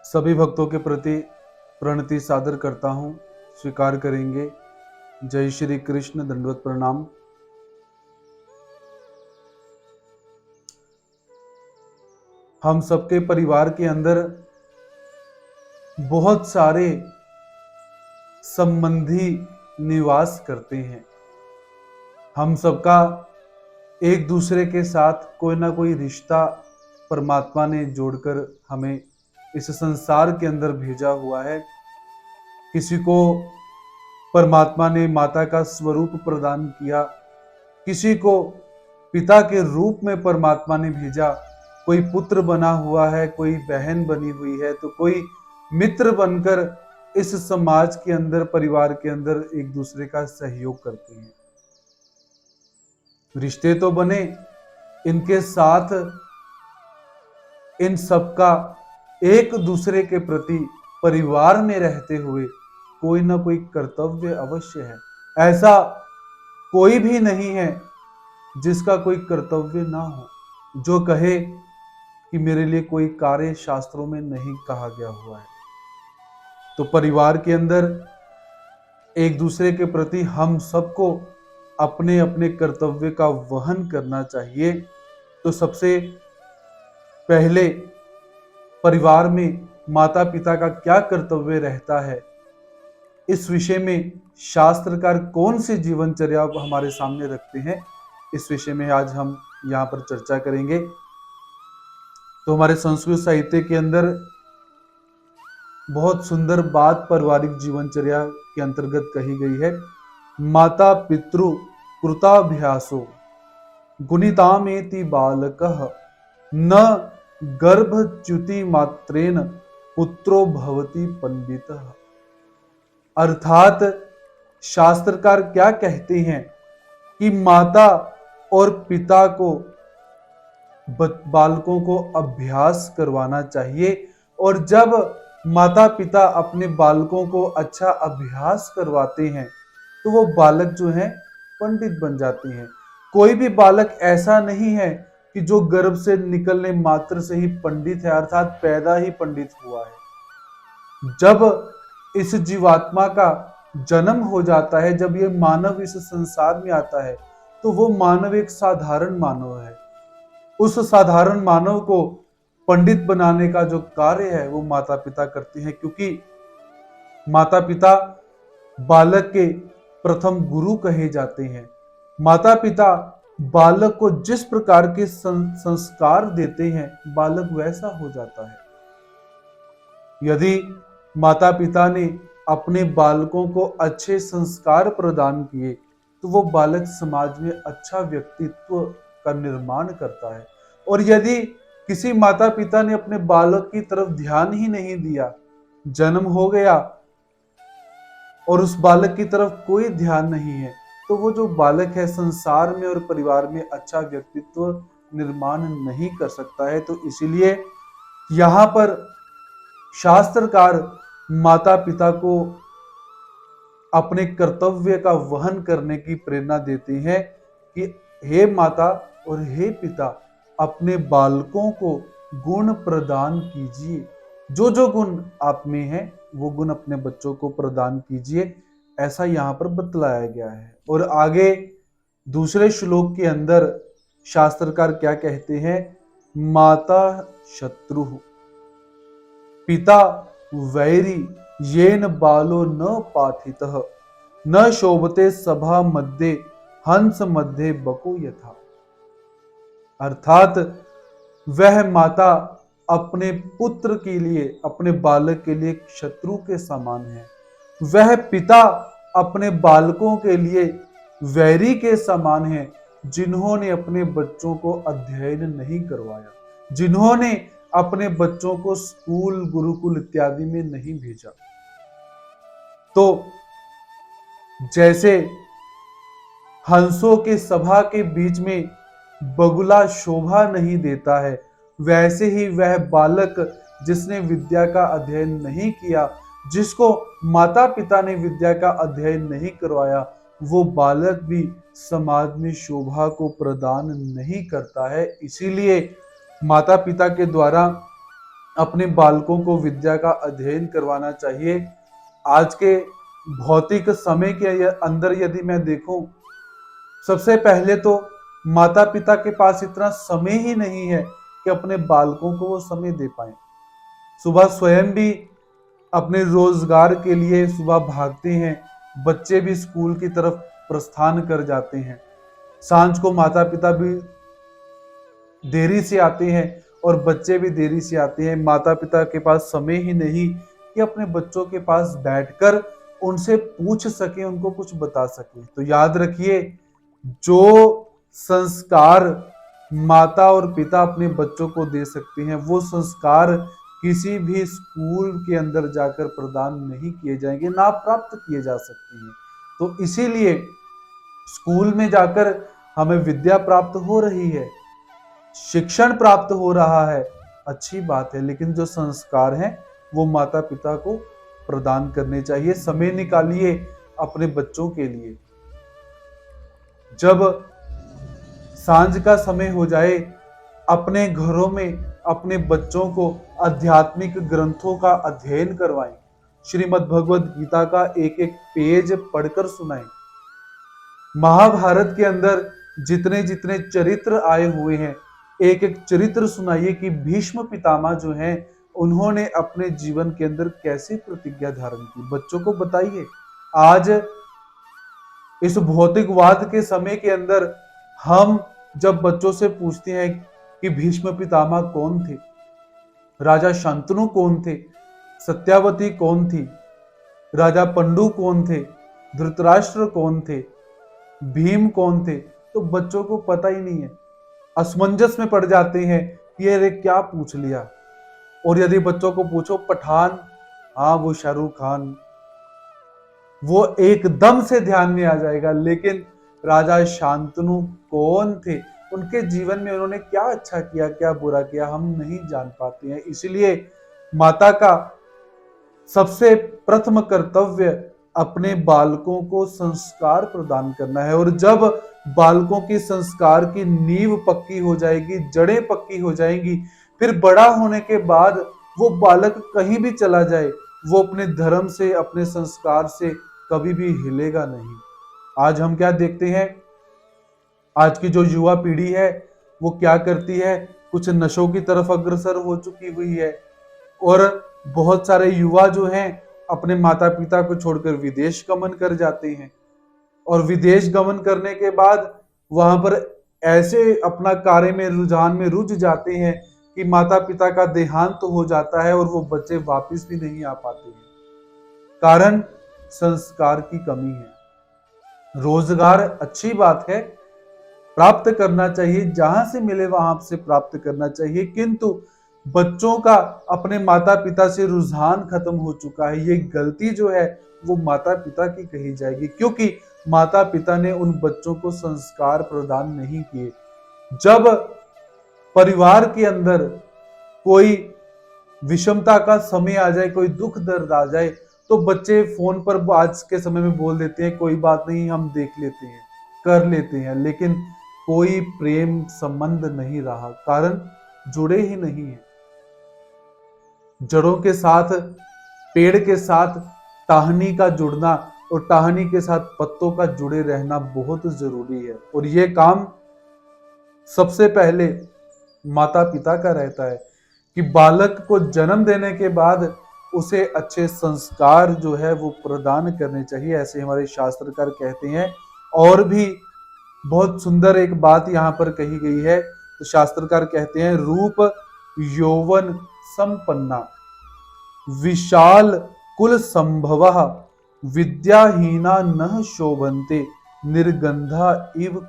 सभी भक्तों के प्रति प्रणति सादर करता हूँ, स्वीकार करेंगे। जय श्री कृष्ण, दंडवत प्रणाम। हम सबके परिवार के अंदर बहुत सारे संबंधी निवास करते हैं। हम सबका एक दूसरे के साथ कोई ना कोई रिश्ता परमात्मा ने जोड़कर हमें इस संसार के अंदर भेजा हुआ है। किसी को परमात्मा ने माता का स्वरूप प्रदान किया, किसी को पिता के रूप में परमात्मा ने भेजा, कोई पुत्र बना हुआ है, कोई बहन बनी हुई है, तो कोई मित्र बनकर इस समाज के अंदर, परिवार के अंदर एक दूसरे का सहयोग करते हैं। रिश्ते तो बने, इनके साथ इन सबका एक दूसरे के प्रति परिवार में रहते हुए कोई ना कोई कर्तव्य अवश्य है। ऐसा कोई भी नहीं है जिसका कोई कर्तव्य ना हो, जो कहे कि मेरे लिए कोई कार्य शास्त्रों में नहीं कहा गया हुआ है। तो परिवार के अंदर एक दूसरे के प्रति हम सबको अपने अपने कर्तव्य का वहन करना चाहिए। तो सबसे पहले परिवार में माता पिता का क्या कर्तव्य रहता है, इस विषय में शास्त्रकार कौन सी जीवनचर्या हमारे सामने रखते हैं, इस विषय में आज हम यहाँ पर चर्चा करेंगे। तो हमारे संस्कृत साहित्य के अंदर बहुत सुंदर बात पारिवारिक जीवनचर्या के अंतर्गत कही गई है। माता पितृ कृताभ्यासो गुणितामेति बालकः न गर्भच्युति मात्रेण पुत्रो भवति पंडितः। अर्थात शास्त्रकार क्या कहते हैं कि माता और पिता को बालकों को अभ्यास करवाना चाहिए, और जब माता पिता अपने बालकों को अच्छा अभ्यास करवाते हैं तो वो बालक जो हैं पंडित बन जाते हैं। कोई भी बालक ऐसा नहीं है कि जो गर्भ से निकलने मात्र से ही पंडित है, अर्थात पैदा ही पंडित हुआ है। जब इस जीवात्मा का जन्म हो जाता है, जब ये मानव इस संसार में आता है, तो वो मानव एक साधारण मानव है। उस साधारण मानव को पंडित बनाने का जो कार्य है वो माता पिता करते हैं, क्योंकि माता पिता बालक के प्रथम गुरु कहे जाते हैं। माता पिता बालक को जिस प्रकार के संस्कार देते हैं, बालक वैसा हो जाता है। यदि माता पिता ने अपने बालकों को अच्छे संस्कार प्रदान किए तो वो बालक समाज में अच्छा व्यक्तित्व का निर्माण करता है। और यदि किसी माता पिता ने अपने बालक की तरफ ध्यान ही नहीं दिया, जन्म हो गया और उस बालक की तरफ कोई ध्यान नहीं है, तो वो जो बालक है संसार में और परिवार में अच्छा व्यक्तित्व निर्माण नहीं कर सकता है। तो इसीलिए यहाँ पर शास्त्रकार माता पिता को अपने कर्तव्य का वहन करने की प्रेरणा देते हैं कि हे माता और हे पिता, अपने बालकों को गुण प्रदान कीजिए। जो जो गुण आप में है वो गुण अपने बच्चों को प्रदान कीजिए, ऐसा यहाँ पर बतलाया गया है। और आगे दूसरे श्लोक के अंदर शास्त्रकार क्या कहते हैं, माता शत्रु पिता वैरी येन बालो न पाठितः न शोभते सभा मध्ये हंस मध्ये बको यथा। अर्थात वह माता अपने पुत्र के लिए, अपने बालक के लिए शत्रु के समान है। वह पिता अपने बालकों के लिए वैरी के समान है, जिन्होंने अपने बच्चों को अध्ययन नहीं करवाया, जिन्होंने अपने बच्चों को स्कूल, गुरुकुल इत्यादि में नहीं भेजा। तो जैसे हंसों के सभा के बीच में बगुला शोभा नहीं देता है, वैसे ही वह बालक जिसने विद्या का अध्ययन नहीं किया, जिसको माता पिता ने विद्या का अध्ययन नहीं करवाया, वो बालक भी समाज में शोभा को प्रदान नहीं करता है। इसीलिए माता पिता के द्वारा अपने बालकों को विद्या का अध्ययन करवाना चाहिए। आज के भौतिक समय के अंदर यदि मैं देखूं, सबसे पहले तो माता पिता के पास इतना समय ही नहीं है कि अपने बालकों को वो समय दे पाए। सुबह स्वयं भी अपने रोजगार के लिए सुबह भागते हैं, बच्चे भी स्कूल की तरफ प्रस्थान कर जाते हैं। सांझ को माता पिता भी देरी से आते हैं और बच्चे भी देरी से आते हैं। माता पिता के पास समय ही नहीं कि अपने बच्चों के पास बैठकर उनसे पूछ सके, उनको कुछ बता सके। तो याद रखिए, जो संस्कार माता और पिता अपने बच्चों को दे सकते हैं, वो संस्कार किसी भी स्कूल के अंदर जाकर प्रदान नहीं किए जाएंगे, ना प्राप्त किए जा सकते हैं। तो इसीलिए स्कूल में जाकर हमें विद्या प्राप्त हो रही है, शिक्षण प्राप्त हो रहा है, अच्छी बात है, लेकिन जो संस्कार हैं वो माता पिता को प्रदान करने चाहिए। समय निकालिए अपने बच्चों के लिए। जब सांझ का समय हो जाए, अपने घरों में अपने बच्चों को आध्यात्मिक ग्रंथों का अध्ययन करवाएं, श्रीमद् भगवद गीता का एक एक पेज पढ़कर सुनाएं। महाभारत के अंदर जितने जितने चरित्र आए हुए हैं, एक एक चरित्र सुनाइए कि भीष्म पितामह जो हैं, उन्होंने अपने जीवन के अंदर कैसे प्रतिज्ञा धारण की, बच्चों को बताइए। आज इस भौतिकवाद के समय के अंदर हम जब बच्चों से पूछते हैं कि भीष्म पितामह कौन थे, राजा शांतनु कौन थे, सत्यावती कौन थी, राजा पंडु कौन थे, धृतराष्ट्र कौन थे, भीम कौन थे, तो बच्चों को पता ही नहीं है। असमंजस में पड़ जाते हैं कि अरे क्या पूछ लिया। और यदि बच्चों को पूछो पठान, हाँ वो शाहरुख खान, वो एकदम से ध्यान में आ जाएगा। लेकिन राजा शांतनु कौन थे, उनके जीवन में उन्होंने क्या अच्छा किया, क्या बुरा किया, हम नहीं जान पाते हैं। इसलिए माता का सबसे प्रथम कर्तव्य अपने बालकों को संस्कार प्रदान करना है। और जब बालकों की संस्कार की नींव पक्की हो जाएगी, जड़ें पक्की हो जाएंगी, फिर बड़ा होने के बाद वो बालक कहीं भी चला जाए, वो अपने धर्म से, अपने संस्कार से कभी भी हिलेगा नहीं। आज हम क्या देखते हैं, आज की जो युवा पीढ़ी है वो क्या करती है, कुछ नशों की तरफ अग्रसर हो चुकी हुई है। और बहुत सारे युवा जो हैं अपने माता पिता को छोड़कर विदेश गमन कर जाते हैं, और विदेश गमन करने के बाद वहां पर ऐसे अपना कार्य में, रुझान में रुझ जाते हैं कि माता पिता का देहांत तो हो जाता है और वो बच्चे वापस भी नहीं आ पाते हैं। कारण संस्कार की कमी है। रोजगार अच्छी बात है, प्राप्त करना चाहिए, जहां से मिले वहां से प्राप्त करना चाहिए, किंतु बच्चों का अपने माता पिता से रुझान खत्म हो चुका है। ये गलती जो है वो माता पिता की कही जाएगी, क्योंकि माता पिता ने उन बच्चों को संस्कार प्रदान नहीं किए। जब परिवार के अंदर कोई विषमता का समय आ जाए, कोई दुख दर्द आ जाए, तो बच्चे फोन पर आज के समय में बोल देते हैं कोई बात नहीं, हम देख लेते हैं, कर लेते हैं, लेकिन कोई प्रेम संबंध नहीं रहा। कारण जुड़े ही नहीं है। जड़ों के साथ, पेड़ के साथ टहनी का जुड़ना और टहनी के साथ पत्तों का जुड़े रहना बहुत जरूरी है। और यह काम सबसे पहले माता पिता का रहता है कि बालक को जन्म देने के बाद उसे अच्छे संस्कार जो है वो प्रदान करने चाहिए, ऐसे हमारे शास्त्रकार कहते हैं। और भी बहुत सुंदर एक बात यहाँ पर कही गई है, तो शास्त्रकार कहते हैं, रूप यौवन संपन्ना विशाल कुल संभव विद्याहीना न शोभन्ते निर्गंधा इव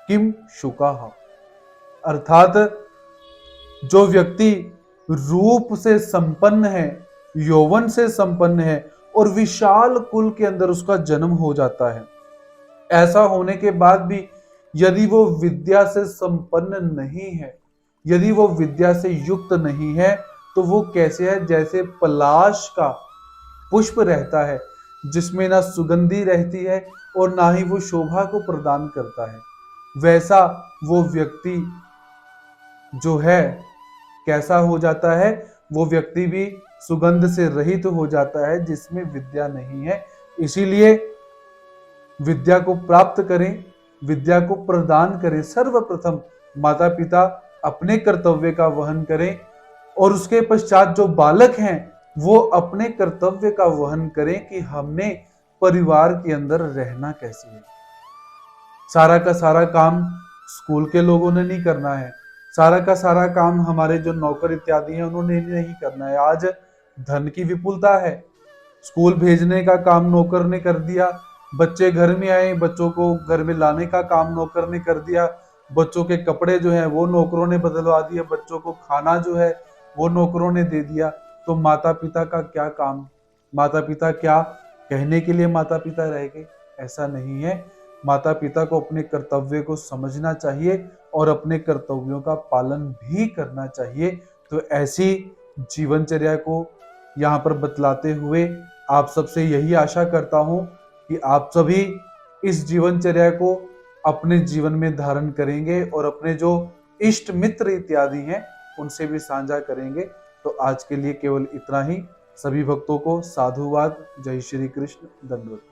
किम शुका। अर्थात जो व्यक्ति रूप से संपन्न है, यौवन से संपन्न है और विशाल कुल के अंदर उसका जन्म हो जाता है, ऐसा होने के बाद भी यदि वो विद्या से संपन्न नहीं है, यदि वो विद्या से युक्त नहीं है, तो वो कैसे है, जैसे पलाश का पुष्प रहता है जिसमें ना सुगंधी रहती है और ना ही वो शोभा को प्रदान करता है, वैसा वो व्यक्ति जो है कैसा हो जाता है, वो व्यक्ति भी सुगंध से रहित हो जाता है जिसमें विद्या नहीं है। इसीलिए विद्या को प्राप्त करें, विद्या को प्रदान करें। सर्वप्रथम माता पिता अपने कर्तव्य का वहन करें और उसके पश्चात जो बालक हैं वो अपने कर्तव्य का वहन करें कि हमने परिवार के अंदर रहना कैसे है। सारा का सारा काम स्कूल के लोगों ने नहीं करना है, सारा का सारा काम हमारे जो नौकर इत्यादि हैं उन्होंने नहीं करना है। आज धन की विपुलता है, स्कूल भेजने का काम नौकर ने कर दिया, बच्चे घर में आए बच्चों को घर में लाने का काम नौकर ने कर दिया, बच्चों के कपड़े जो है वो नौकरों ने बदलवा दिए, बच्चों को खाना जो है वो नौकरों ने दे दिया। तो माता पिता का क्या काम, माता पिता क्या कहने के लिए माता पिता रह गए? ऐसा नहीं है। माता पिता को अपने कर्तव्य को समझना चाहिए और अपने कर्तव्यों का पालन भी करना चाहिए। तो ऐसी जीवनचर्या को यहाँ पर बतलाते हुए आप सबसे यही आशा करता हूँ कि आप सभी इस जीवनचर्या को अपने जीवन में धारण करेंगे और अपने जो इष्ट मित्र इत्यादि हैं उनसे भी साझा करेंगे। तो आज के लिए केवल इतना ही। सभी भक्तों को साधुवाद। जय श्री कृष्ण। दंडवत।